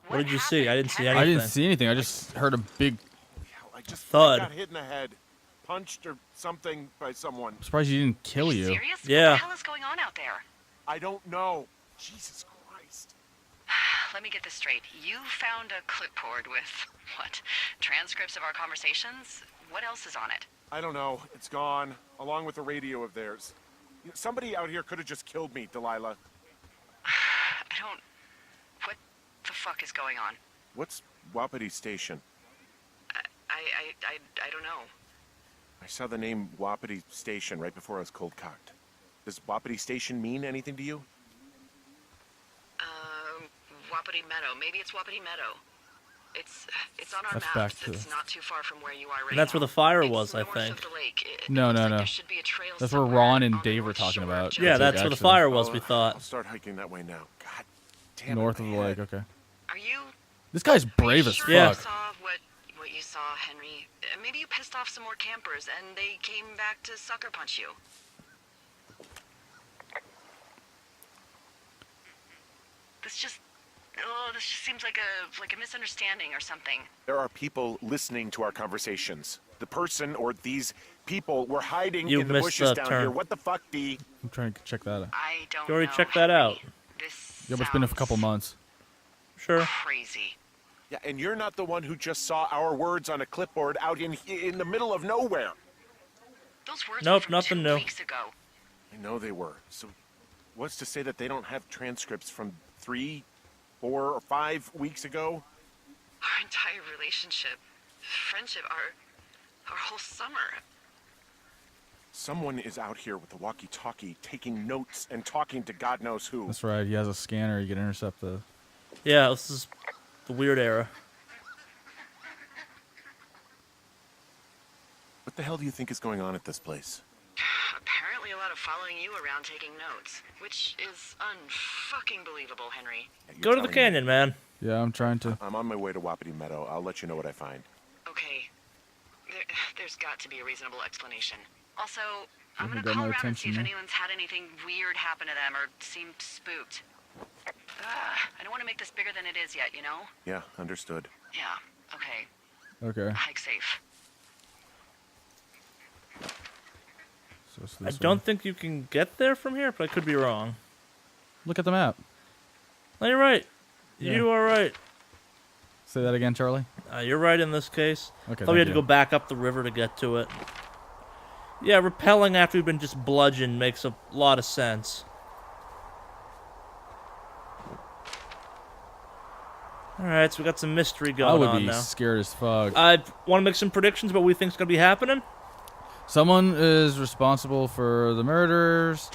What did you see? I didn't see anything. I didn't see anything. I just heard a big thud. I got hit in the head, punched or something by someone. I'm surprised he didn't kill you. Serious? Yeah. What the hell is going on out there? I don't know. Jesus Christ. Let me get this straight. You found a clipboard with, what, transcripts of our conversations? What else is on it? I don't know. It's gone, along with the radio of theirs. Somebody out here could have just killed me, Delilah. What the fuck is going on? What's Wapiti Station? I don't know. I saw the name Wapiti Station right before I was cold cocked. Does Wapiti Station mean anything to you? Wapiti Meadow. Maybe it's Wapiti Meadow. It's on our That's maps. back to- It's not too far from where you are right And that's now. where the fire It's was, I north think. of the lake. It No, looks no, like no. there should be a trail That's where somewhere Ron and on the Dave were north talking shore, about. just- Yeah, That's that's where the actually fire was, we I'll thought. start hiking that way now. God damn it. North of my the lake. head. Okay. Are you This guy's brave as sure Yeah. you fuck. saw what you saw, Henry? Maybe you pissed off some more campers and they came back to sucker punch you. This just seems like a misunderstanding or something. There are people listening to our conversations. The person or these people were hiding You in the missed bushes the down turn. here. What the fuck, D? I'm trying to check that out. I don't You already know, checked that out. Henry. This Yeah, but it's been a couple sounds months. Sure. crazy. Yeah, and you're not the one who just saw our words on a clipboard out in the middle of nowhere. Those words Nope, were from nothing 2 new. weeks ago. I know they were. So what's to say that they don't have transcripts from 3, 4, or 5 weeks ago? Our entire relationship, friendship, our whole summer. Someone is out here with a walkie-talkie taking notes and talking to God knows who. That's right. He has a scanner. You can intercept the. Yeah, this is the weird era. What the hell do you think is going on at this place? Apparently a lot of following you around taking notes, which is unfucking believable, Henry. Yeah, you're Go to the telling me. canyon, man. Yeah, I'm trying to. I'm on my way to Wapiti Meadow. I'll let you know what I find. Okay. There's got to be a reasonable explanation. Also, I'm Haven't gonna got call my around and see attention if yet. anyone's had anything weird happen to them or seemed spooked. I don't want to make this bigger than it is yet, you know? Yeah, understood. Yeah, okay. Okay. Hike safe. So it's I this don't way. think you can get there from here, but I could be wrong. Look at the map. No, you're right. Yeah. You are right. Say that again, Charlie. You're right in this case. Okay. Thought we had thank to you. go back up the river to get to it. Yeah, repelling after we've been just bludgeoned makes a lot of sense. Alright, so we got some mystery I going would on be now. scared as fuck. I want to make some predictions about what we think's going to be happening. Someone is responsible for the murders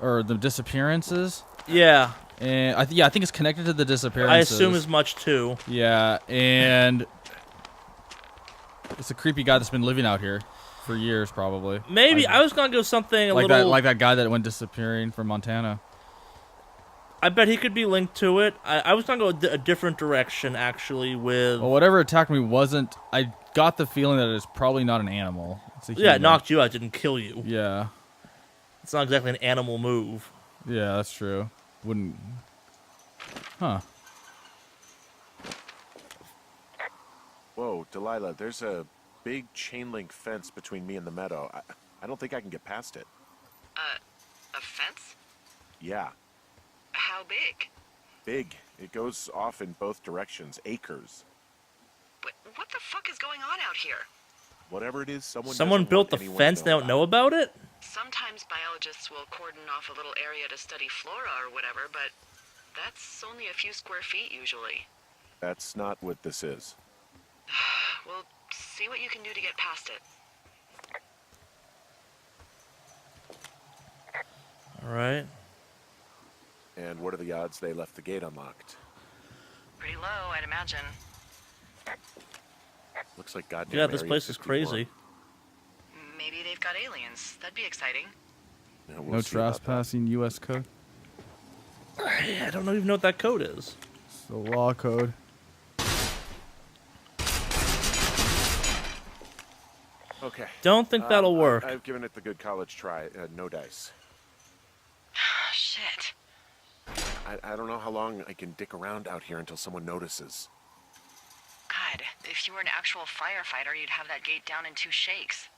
or the disappearances, Yeah, and I think it's connected to the disappearances. I assume as much too. Yeah, and it's a creepy guy that's been living out here for years, probably. Maybe I was going to go something a like little... that guy that went disappearing from Montana. I bet he could be linked to it. I was going to go a different direction, actually, with... Well, whatever attacked me wasn't. I got the feeling that it's probably not an animal. It's a yeah, human. it knocked you out, didn't kill you. Yeah, It's not exactly an animal move. yeah, that's true. Wouldn't. Huh. Whoa, Delilah, there's a big chain link fence between me and the meadow. I don't think I can get past it. A fence? Yeah, How big? big. It goes off in both directions. Acres. What the fuck is going on out here? Whatever it is, someone Someone doesn't built want the anyone fence, to they don't know about. about it? Sometimes biologists will cordon off a little area to study flora or whatever, but that's only a few square feet usually. That's not what this is. Well, see what you can do to get past it. Alright. And what are the odds they left the gate unlocked? Pretty low, I'd imagine. Looks like goddamn Yeah, this Area place is 51. crazy. Maybe they've got aliens. That'd be exciting. Yeah, we'll No see about that. trespassing. U.S. code. I don't even know what that code is. It's the law code. Okay. Don't think that'll work. I've given it the good college try. No dice. Shit. I don't know how long I can dick around out here until someone notices. God, if you were an actual firefighter, you'd have that gate down in 2 shakes.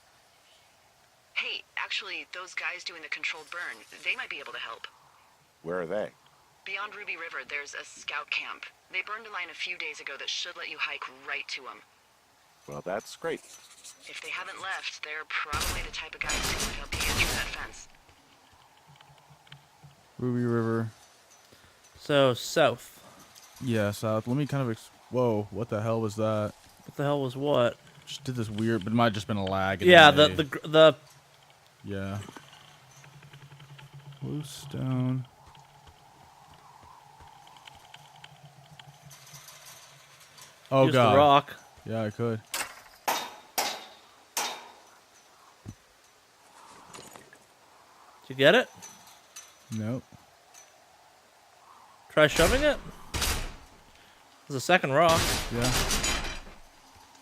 Hey, actually, those guys doing the controlled burn, they might be able to help. Where are they? Beyond Ruby River, there's a scout camp. They burned a line a few days ago that should let you hike right to them. Well, that's great. If they haven't left, they're probably the type of guys who would help you get through that fence. Ruby River. So, south. Yeah, south. Let me kind of... Whoa, what the hell was that? What the hell was what? Just did this weird... But it might have just been a lag. in Yeah, the... Yeah. Bluestone. Oh, use God. the rock. Yeah, I could. Did you get it? Nope. Try shoving it? There's a second rock. Yeah.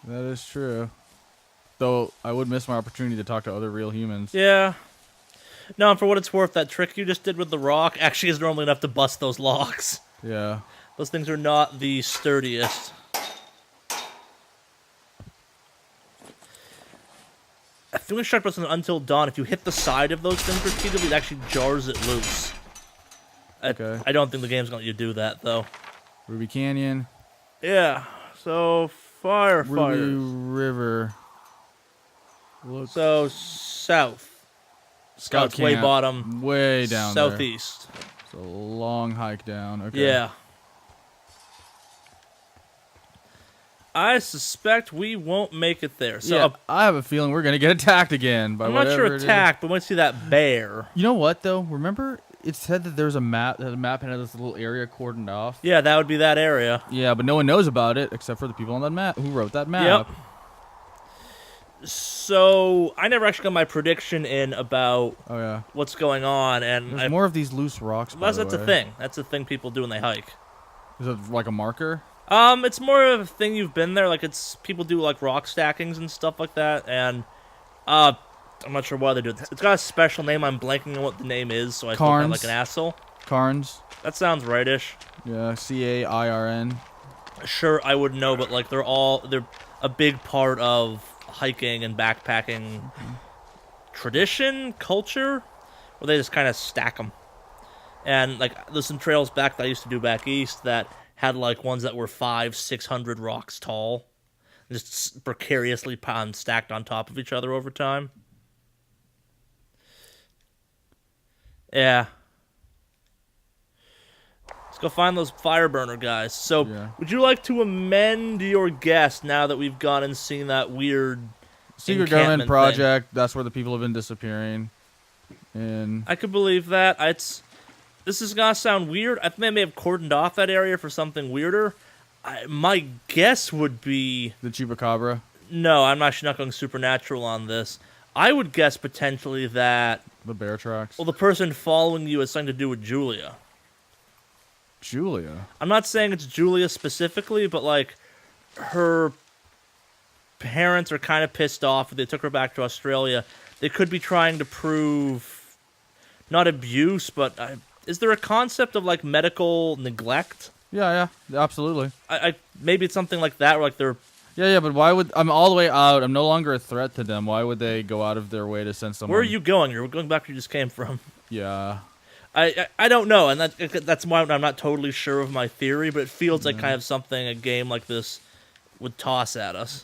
That is true. Though, I would miss my opportunity to talk to other real humans. Yeah. No, and for what it's worth, that trick you just did with the rock actually is normally enough to bust those locks. Yeah. Those things are not the sturdiest. I think we struck on Until Dawn. If you hit the side of those things repeatedly, it actually jars it loose. Okay. I don't think the game's going to let you do that, though. Ruby Canyon. Yeah. So, firefighter. Ruby River. Look. So, south. Scout way camp, bottom. Way down there. Southeast. It's a long hike down. Okay. Yeah. I suspect we won't make it there. So Yeah, I have a feeling we're going to get attacked again by I'm not whatever sure it is. attacked, but we might see that bear. You know what, though? Remember it said that there was a map, that the map had this little area cordoned off? Yeah, that would be that area. Yeah, but no one knows about it except for the people on that map who wrote that map. Yep. So, I never actually got my prediction in about Oh, yeah. what's going on, and There's more of these loose rocks, by that's the a way. thing. That's a thing people do when they hike. Is it like a marker? It's more of a thing you've been there. Like, it's people do like rock stackings and stuff like that, and I'm not sure why they do it. It's got a special name. I'm blanking on what the name is, so I feel kind of like an asshole. Carnes. That sounds rightish. Yeah, Cairn. Sure, I would know, but like they're a big part of hiking and backpacking tradition, culture, where they just kind of stack them. And like there's some trails back that I used to do back east that had like ones that were 500-600 rocks tall, just precariously stacked on top of each other over time. Yeah. Let's go find those fire burner guys. So, Yeah. would you like to amend your guess now that we've gone and seen that weird Secret encampment government thing? project. That's where the people have been disappearing. And I could believe that. This is gonna sound weird. I think they may have cordoned off that area for something weirder. My guess would be the Chupacabra, no. I'm actually not going supernatural on this. I would guess potentially that the bear tracks. the person following you has something to do with Julia. Julia. I'm not saying it's Julia specifically, but like her parents are kind of pissed off. They took her back to Australia. They could be trying to prove not abuse, but is there a concept of like medical neglect? Yeah, absolutely. I maybe it's something like that, where like they're Yeah, but why would... I'm all the way out. I'm no longer a threat to them. Why would they go out of their way to send someone... Where are you going? You're going back where you just came from. Yeah. I don't know, and that's why I'm not totally sure of my theory, but it feels like kind of something a game like this would toss at us.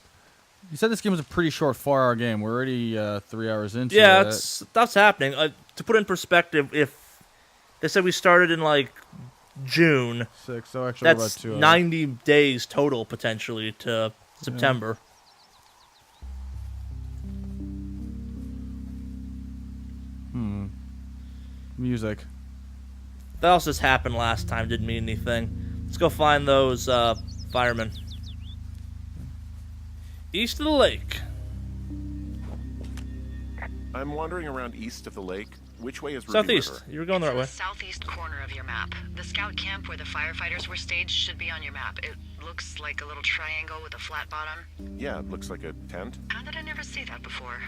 You said this game was a pretty short 4-hour game. We're already 3 hours into it. Yeah, that's happening. To put in perspective, if they said we started in like June, 6, so actually about that's 2 hours. 90 days total potentially to September. Music. That also just happened last time, didn't mean anything. Let's go find those firemen. East of the lake. I'm wandering around east of the lake. Which way is Ruby Southeast. River? You were going the right way. The southeast corner of your map. The scout camp where the firefighters were staged should be on your map. It looks like a little triangle with a flat bottom. Yeah, it looks like a tent. How did I never never see that before.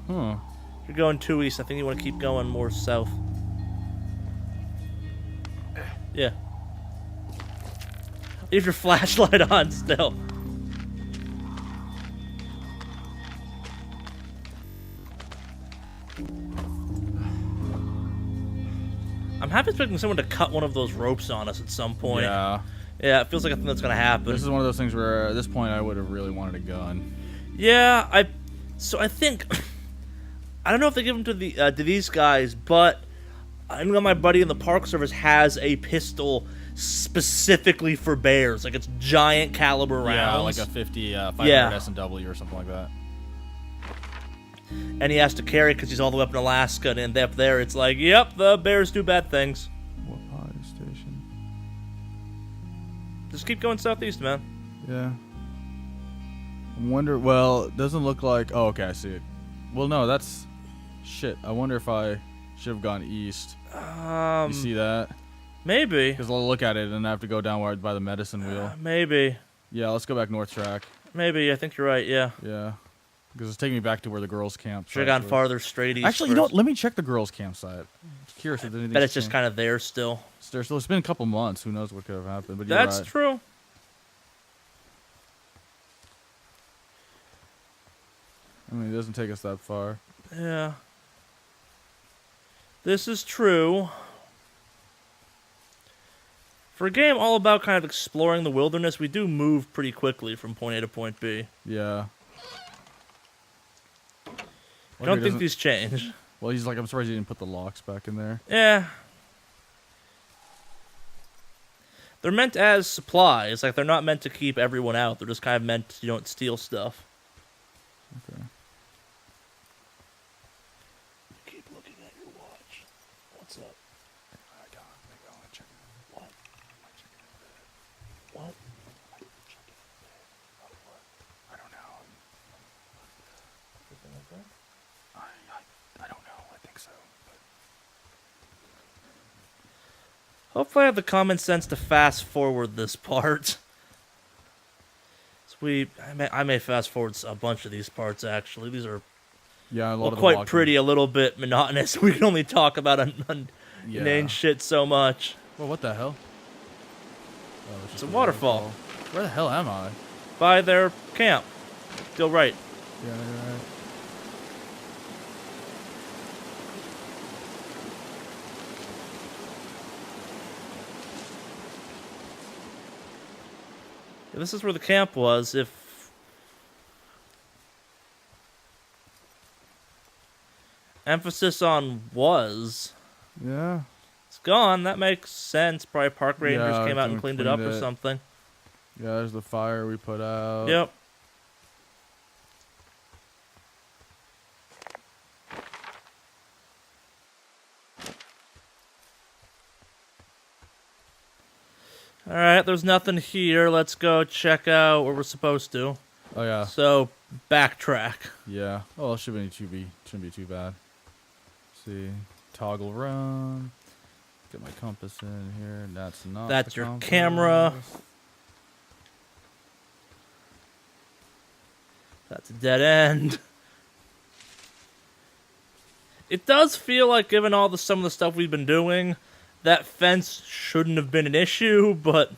Huh. If you're going too east, I think you want to keep going more south. Yeah. Leave your flashlight on still. I'm half expecting someone to cut one of those ropes on us at some point. Yeah. Yeah, it feels like I think that's gonna happen. This is one of those things where at this point I would have really wanted a gun. Yeah, I think I don't know if they give them to these guys, but I know my buddy in the Park Service has a pistol specifically for bears, like it's giant caliber rounds. Yeah, like a 50 500 Yeah. S&W or something like that. And he has to carry it because he's all the way up in Alaska, and up there it's like, yep, the bears do bad things. What fire station? Just keep going southeast, man. Yeah. I wonder. Well, it doesn't look like. Oh, okay, I see it. Well, no, that's shit. I wonder if I should have gone east. You see that? Maybe. Because I'll look at it and I have to go downward by the medicine wheel. Maybe. Yeah, let's go back north track. Maybe. I think you're right. Yeah. Yeah. Because it's taking me back to where the girls' camp. Should have gone farther straight east. Actually, you know what? Let me check the girls' campsite. I'm curious if there's anything. Bet it's just kind of there still. It's been a couple months. Who knows what could have happened? But you're That's right. true. I mean, it doesn't take us that far. Yeah. This is true. For a game all about kind of exploring the wilderness, we do move pretty quickly from point A to point B. Yeah. I don't think these change. Well, he's like, I'm surprised he didn't put the locks back in there. Yeah. They're meant as supplies. Like, they're not meant to keep everyone out. They're just kind of meant so you don't steal stuff. Okay. Keep looking at your watch. What's up? I got it. Maybe I want to check it. What? What? I don't know. I don't know. I think so. But Hopefully I have the common sense to fast forward this part. So I may fast forward a bunch of these parts, actually. These are yeah, a lot of the quite walking. pretty, a little bit monotonous. We can only talk about inane shit so much. Well, what the hell? Oh, It's a waterfall. Where the hell am I? By their camp. Go right. Yeah, you're right. Yeah, this is where the camp was. If emphasis on was, Yeah. it's gone. That makes sense. Probably park rangers Yeah, came out and someone cleaned it up cleaned or it. something. Yeah, there's the fire we put out. Yep. Alright, there's nothing here. Let's go check out where we're supposed to. Oh yeah. So, backtrack. Yeah. Oh, it shouldn't be too bad. Let's see, toggle run. Get my compass in here. That's not. That's the your compass. camera. That's a dead end. It does feel like, given some of the stuff we've been doing, that fence shouldn't have been an issue, but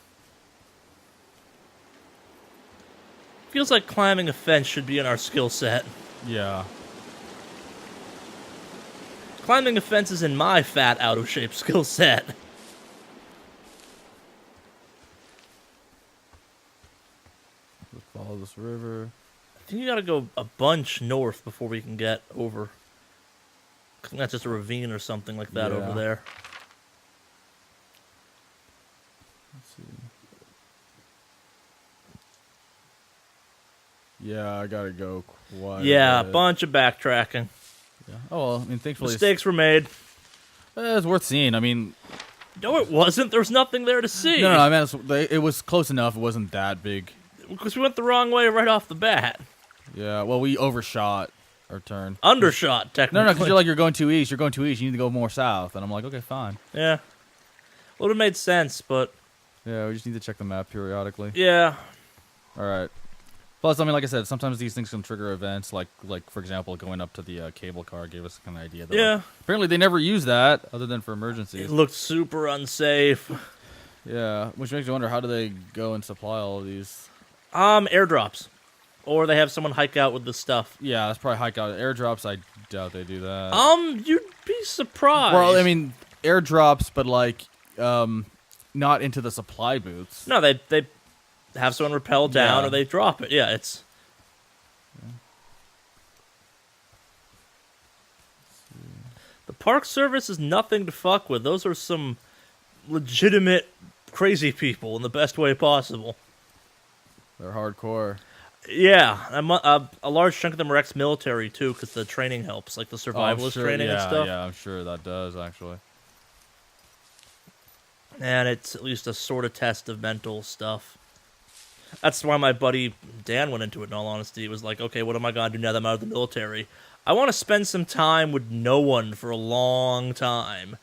feels like climbing a fence should be in our skill set. Yeah. Climbing a fence is in my fat, out of shape skill set. Let's follow this river. I think you gotta go a bunch north before we can get over. I think that's just a ravine or something like that Yeah. over there. Let's see. Yeah, I gotta go quite. Yeah, a a bit. bunch of backtracking. Yeah. Oh well, I mean, thankfully, Mistakes were made. it's worth seeing. I mean, No, it wasn't. There was nothing there to see. no, I mean, it was close enough. It wasn't that big. Because we went the wrong way right off the bat. Yeah. Well, we overshot our turn. Undershot, technically. No, because you're going too east. You're going too east. You need to go more south. And I'm like, okay, fine. Yeah. Would have made sense, but Yeah, we just need to check the map periodically. yeah. All right. Plus, I mean, like I said, sometimes these things can trigger events, like for example, going up to the cable car gave us kind of idea. That, Yeah. like, apparently, they never use that other than for emergencies. It looked super unsafe. Yeah, which makes you wonder, how do they go and supply all of these? Airdrops. Or they have someone hike out with the stuff. Yeah, that's probably hike out airdrops. I doubt they do that. You'd be surprised. Well, I mean, airdrops, but like, not into the supply booths. No, they have someone rappel down Yeah. or they drop it. Yeah, it's... The Park Service is nothing to fuck with. Those are some legitimate crazy people in the best way possible. They're hardcore. Yeah, a large chunk of them are ex-military too, because the training helps, like the survivalist training and stuff. Yeah, I'm sure that does actually. And it's at least a sort of test of mental stuff. That's why my buddy Dan went into it, in all honesty. He was like, okay, what am I going to do now that I'm out of the military? I want to spend some time with no one for a long time.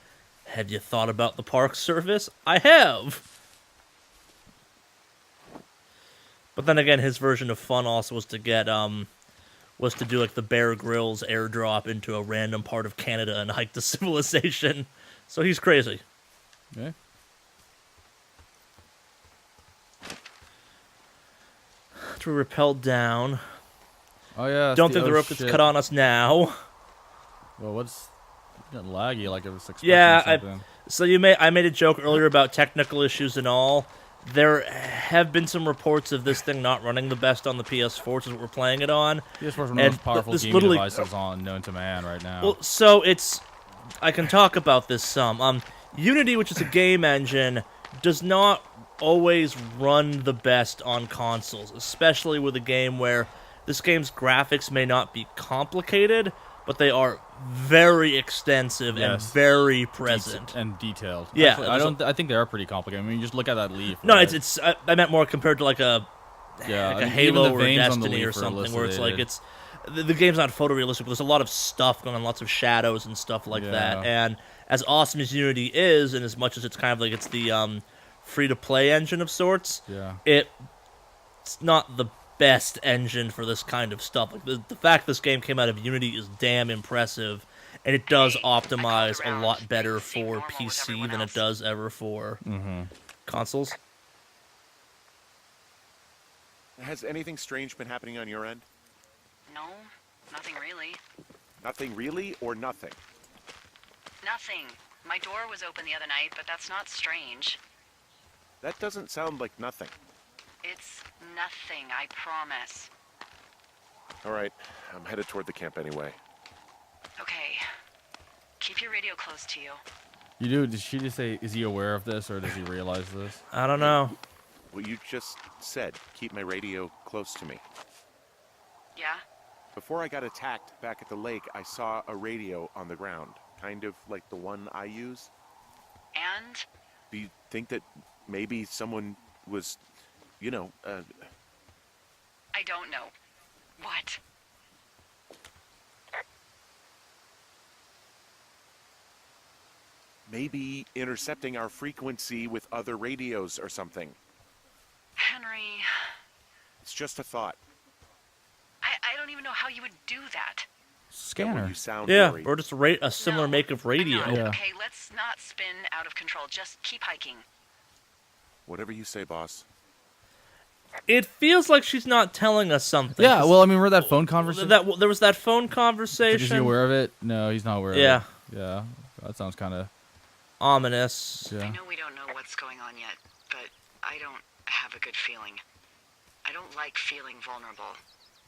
Have you thought about the Park Service? I have! But then again, his version of fun also was to get, was to do like the Bear Grylls airdrop into a random part of Canada and hike to civilization. So he's crazy. Okay. To be repelled down. Oh yeah. Don't think the rope gets cut on us now. Well, what's getting laggy? Like it was expecting something. So I made a joke earlier about technical issues and all. There have been some reports of this thing not running the best on the PS4, which is what we're playing it on. PS4 is one of the And most powerful this gaming literally- devices known to man right now. Well, so I can talk about this some. Unity, which is a game engine, does not always run the best on consoles, especially with a game where this game's graphics may not be complicated, but they are very extensive and Yes. very present. And detailed. Yeah, Actually, I think they are pretty complicated. I mean, you just look at that leaf. No, right? I meant more compared to like a yeah, like I a mean, Halo even the or a veins on the Destiny or leaf are something, where it's like elucidated. the game's not photorealistic, but there's a lot of stuff going on, lots of shadows and stuff like that. Yeah. And as awesome as Unity is, and as much as it's kind of like it's the free-to-play engine of sorts, Yeah. it's not the best engine for this kind of stuff. Like the fact this game came out of Unity is damn impressive, and it does optimize a lot better for PC than it does ever for consoles. Has anything strange been happening on your end? No, nothing really. Nothing really, or nothing? Nothing. My door was open the other night, but that's not strange. That doesn't sound like nothing. It's nothing, I promise. All right, I'm headed toward the camp anyway. Okay. Keep your radio close to you. You do? Did she just say, is he aware of this, or does he realize this? I don't know. Well, you just said, keep my radio close to me. Yeah? Before I got attacked back at the lake, I saw a radio on the ground, kind of like the one I use. And? Do you think that maybe someone was, I don't know. What? maybe intercepting our frequency with other radios or something? Henry, It's just a thought. I don't even know how you would do that. Well, Scanner. you sound Yeah, worried. or just a similar No, make of I'm radio. not. Yeah. Okay, let's not spin out of control. Just keep hiking. Whatever you say, boss. It feels like she's not telling us something. Yeah, well, I mean, remember that phone conversation? There was that phone Is he conversation. aware of it? No, he's not aware Yeah. of it. Yeah. That sounds kind of... Ominous. I Yeah. know we don't know what's going on yet, but I don't have a good feeling. I don't like feeling vulnerable.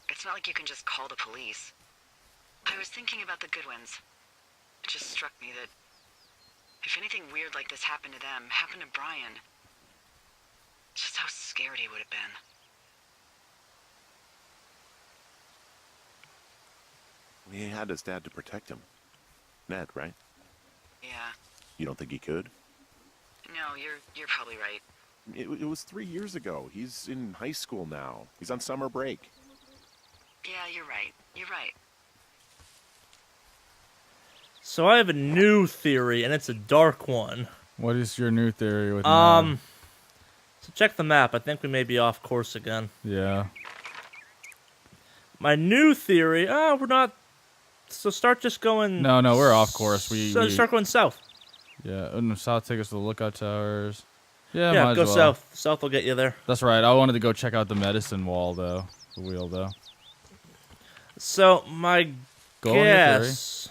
It's not like you can just call the police. I was thinking about the Goodwins. It just struck me that if anything weird like this happened to them, happened to Brian, just how scared he would have been. He had his dad to protect him. Ned, right? Yeah. You don't think he could? No, you're probably right. It was 3 years ago. He's in high school now. He's on summer break. Yeah, you're right. You're right. So I have a new theory, and it's a dark one. What is your new theory with So check the map. I think we may be off course again. Yeah. My new theory, we're not. So start just going. No, we're off course. We start going south. Yeah, and south take us to the lookout towers. Yeah, Yeah, might go as well. south. South will get you there. That's right. I wanted to go check out the medicine wall though. The wheel though. So my Go on your theory. guess.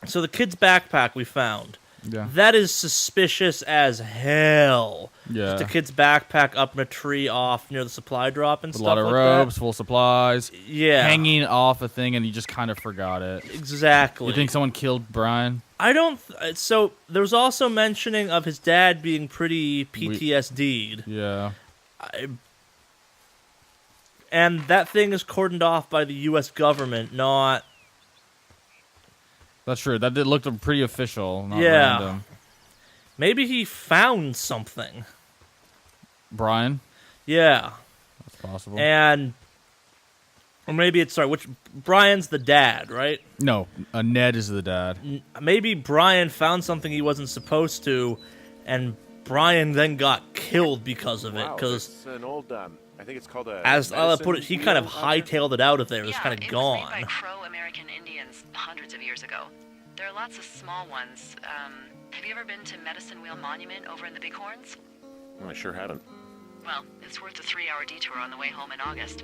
So the kid's backpack we found. Yeah. That is suspicious as hell. Yeah. Just a kid's backpack up in a tree off near the supply drop and With a stuff lot of like ropes, full supplies. that. Yeah. Hanging off a thing, and you just kind of forgot it. Exactly. You think someone killed Brian? I don't. So there was also mentioning of his dad being pretty PTSD'd. Yeah. And that thing is cordoned off by the U.S. government, not. That's true. That did look pretty official, not Yeah. random. Maybe he found something. Brian? Yeah. That's possible. And. Or maybe it's. Sorry, which. Brian's the dad, right? No, Ned is the dad. Maybe Brian found something he wasn't supposed to, and Brian then got killed because of it. Wow, Because, it's an old, I think it's called a. as I'll put it, he kind of medicine wheel, hightailed it out of there. It was Yeah, kind of it was made by gone. Crow-American Indians hundreds of years ago. There are lots of small ones. Have you ever been to Medicine Wheel Monument over in the Bighorns? I sure haven't. Well, it's worth a 3-hour detour on the way home in August.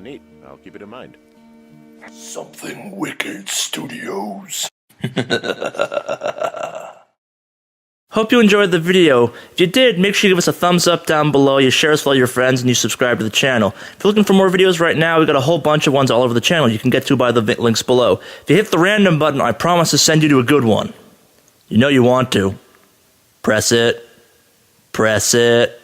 Neat. I'll keep it in mind. Something Wicked Studios. Hope you enjoyed the video. If you did, make sure you give us a thumbs up down below, you share us with all your friends, and you subscribe to the channel. If you're looking for more videos right now, we've got a whole bunch of ones all over the channel you can get to by the links below. If you hit the random button, I promise to send you to a good one. You know you want to. Press it. Press it.